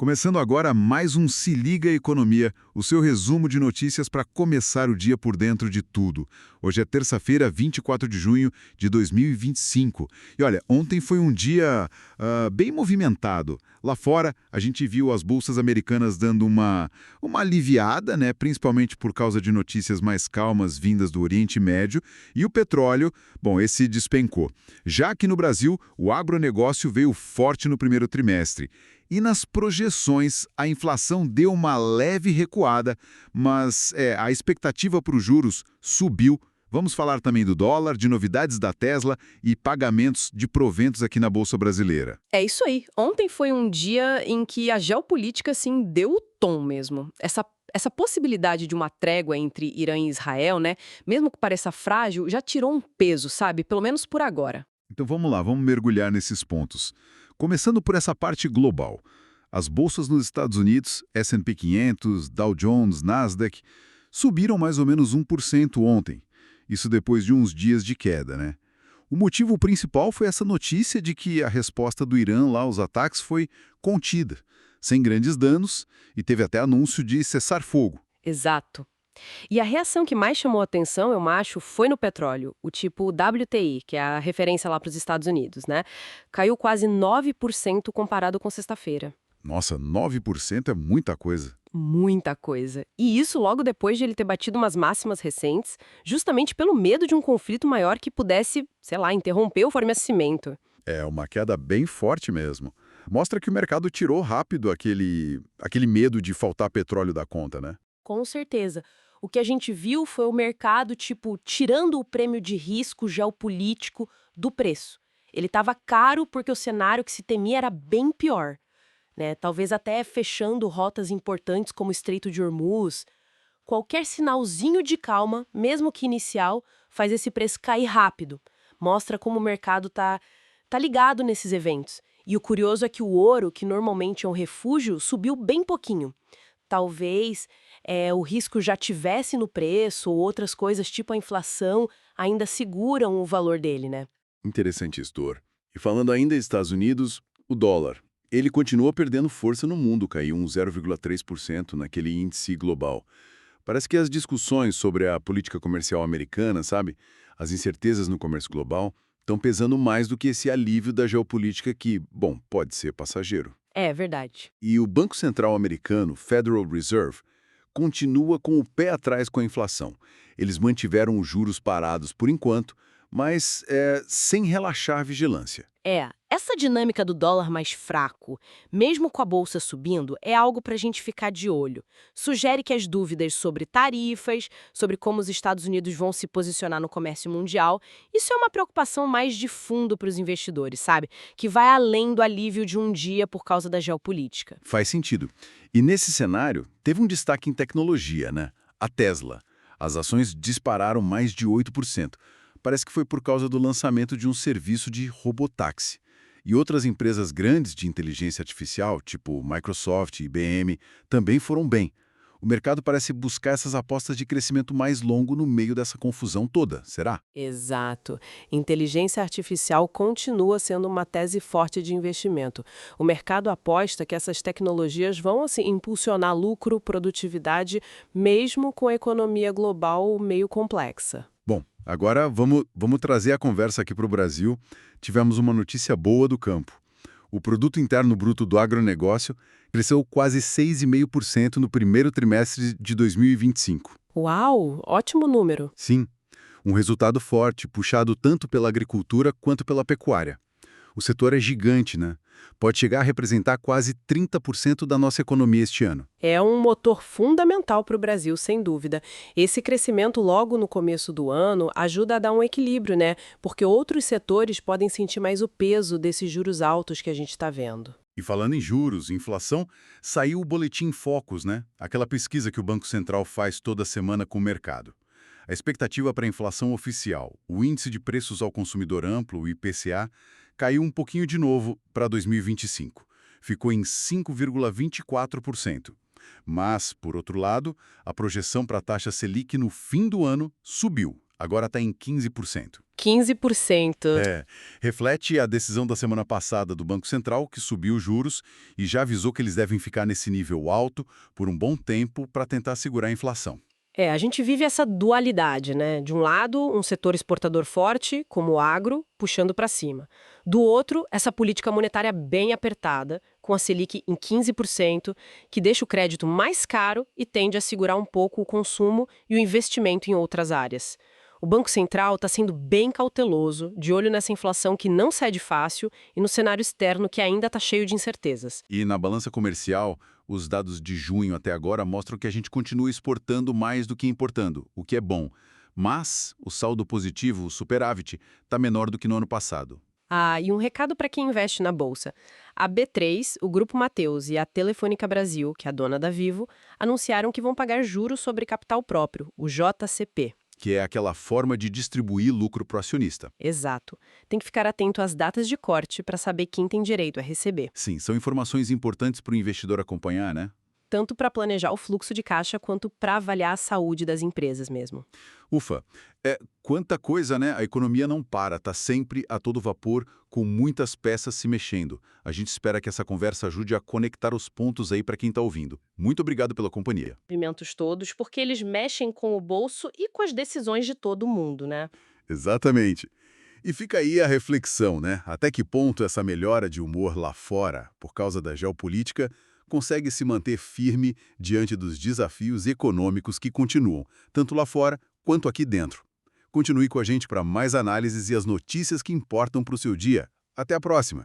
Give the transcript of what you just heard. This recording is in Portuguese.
Começando agora mais um Se Liga Economia, o seu resumo de notícias para começar o dia por dentro de tudo. Hoje é terça-feira, 24 de junho de 2025. E olha, ontem foi um dia bem movimentado. Lá fora, a gente viu as bolsas americanas dando uma aliviada, né? Principalmente por causa de notícias mais calmas vindas do Oriente Médio. E o petróleo, bom, esse despencou. Já aqui no Brasil, o agronegócio veio forte no primeiro trimestre. E nas projeções, a inflação deu uma leve recuada, mas a expectativa para os juros subiu. Vamos falar também do dólar, de novidades da Tesla e pagamentos de proventos aqui na Bolsa Brasileira. É isso aí. Ontem foi um dia em que a geopolítica, assim, deu o tom mesmo. Essa possibilidade de uma trégua entre Irã e Israel, né, mesmo que pareça frágil, já tirou um peso, sabe? Pelo menos por agora. Então vamos lá, vamos mergulhar nesses pontos. Começando por essa parte global. As bolsas nos Estados Unidos, S&P 500, Dow Jones, Nasdaq, subiram mais ou menos 1% ontem. Isso depois de uns dias de queda, né? O motivo principal foi essa notícia de que a resposta do Irã lá aos ataques foi contida, sem grandes danos, e teve até anúncio de cessar fogo. Exato. E a reação que mais chamou a atenção, eu acho, foi no petróleo, o tipo WTI, que é a referência lá para os Estados Unidos, né? Caiu quase 9% comparado com sexta-feira. Nossa, 9% é muita coisa. Muita coisa. E isso logo depois de ele ter batido umas máximas recentes, justamente pelo medo de um conflito maior que pudesse, sei lá, interromper o fornecimento. É uma queda bem forte mesmo. Mostra que o mercado tirou rápido aquele medo de faltar petróleo da conta, né? Com certeza. O que a gente viu foi o mercado, tipo, tirando o prêmio de risco geopolítico do preço. Ele estava caro porque o cenário que se temia era bem pior, né? Talvez até fechando rotas importantes como o Estreito de Hormuz. Qualquer sinalzinho de calma, mesmo que inicial, faz esse preço cair rápido. Mostra como o mercado tá ligado nesses eventos. E o curioso é que o ouro, que normalmente é um refúgio, subiu bem pouquinho. Talvez o risco já tivesse no preço, ou outras coisas, tipo a inflação, ainda seguram o valor dele, né? Interessante, Stor. E falando ainda em Estados Unidos, o dólar. Ele continua perdendo força no mundo, caiu uns 0,3% naquele índice global. Parece que as discussões sobre a política comercial americana, sabe? As incertezas no comércio global estão pesando mais do que esse alívio da geopolítica que, bom, pode ser passageiro. É verdade. E o Banco Central americano, Federal Reserve, continua com o pé atrás com a inflação. Eles mantiveram os juros parados por enquanto, mas sem relaxar a vigilância. Essa dinâmica do dólar mais fraco, mesmo com a bolsa subindo, é algo para a gente ficar de olho. Sugere que as dúvidas sobre tarifas, sobre como os Estados Unidos vão se posicionar no comércio mundial, isso é uma preocupação mais de fundo para os investidores, sabe? Que vai além do alívio de um dia por causa da geopolítica. Faz sentido. E nesse cenário, teve um destaque em tecnologia, né? A Tesla. As ações dispararam mais de 8%. Parece que foi por causa do lançamento de um serviço de robotáxi. E outras empresas grandes de inteligência artificial, tipo Microsoft e IBM, também foram bem. O mercado parece buscar essas apostas de crescimento mais longo no meio dessa confusão toda, será? Exato. Inteligência artificial continua sendo uma tese forte de investimento. O mercado aposta que essas tecnologias vão assim, impulsionar lucro, produtividade, mesmo com a economia global meio complexa. Bom, agora vamos trazer a conversa aqui para o Brasil. Tivemos uma notícia boa do campo. O Produto Interno Bruto do agronegócio cresceu quase 6,5% no primeiro trimestre de 2025. Uau, ótimo número. Sim, um resultado forte, puxado tanto pela agricultura quanto pela pecuária. O setor é gigante, né? Pode chegar a representar quase 30% da nossa economia este ano. É um motor fundamental para o Brasil, sem dúvida. Esse crescimento logo no começo do ano ajuda a dar um equilíbrio, né? Porque outros setores podem sentir mais o peso desses juros altos que a gente está vendo. E falando em juros, inflação, saiu o Boletim Focus, né? Aquela pesquisa que o Banco Central faz toda semana com o mercado. A expectativa para a inflação oficial, o Índice de Preços ao Consumidor Amplo, o IPCA, caiu um pouquinho de novo para 2025. Ficou em 5,24%. Mas, por outro lado, a projeção para a taxa Selic no fim do ano subiu. Agora está em 15%. 15%. Reflete a decisão da semana passada do Banco Central, que subiu os juros e já avisou que eles devem ficar nesse nível alto por um bom tempo para tentar segurar a inflação. A gente vive essa dualidade, né? De um lado, um setor exportador forte, como o agro, puxando para cima. Do outro, essa política monetária bem apertada, com a Selic em 15%, que deixa o crédito mais caro e tende a segurar um pouco o consumo e o investimento em outras áreas. O Banco Central está sendo bem cauteloso, de olho nessa inflação que não cede fácil e no cenário externo que ainda está cheio de incertezas. E na balança comercial, os dados de junho até agora mostram que a gente continua exportando mais do que importando, o que é bom. Mas o saldo positivo, o superávit, está menor do que no ano passado. E um recado para quem investe na Bolsa. A B3, o Grupo Mateus e a Telefônica Brasil, que é a dona da Vivo, anunciaram que vão pagar juros sobre capital próprio, o JCP. Que é aquela forma de distribuir lucro para o acionista. Exato. Tem que ficar atento às datas de corte para saber quem tem direito a receber. Sim, são informações importantes para o investidor acompanhar, né? Tanto para planejar o fluxo de caixa quanto para avaliar a saúde das empresas mesmo. Ufa, quanta coisa, né? A economia não para, está sempre a todo vapor, com muitas peças se mexendo. A gente espera que essa conversa ajude a conectar os pontos aí para quem está ouvindo. Muito obrigado pela companhia. Movimentos todos, porque eles mexem com o bolso e com as decisões de todo mundo, né? Exatamente. E fica aí a reflexão, né? Até que ponto essa melhora de humor lá fora, por causa da geopolítica, consegue se manter firme diante dos desafios econômicos que continuam, tanto lá fora quanto aqui dentro. Continue com a gente para mais análises e as notícias que importam para o seu dia. Até a próxima!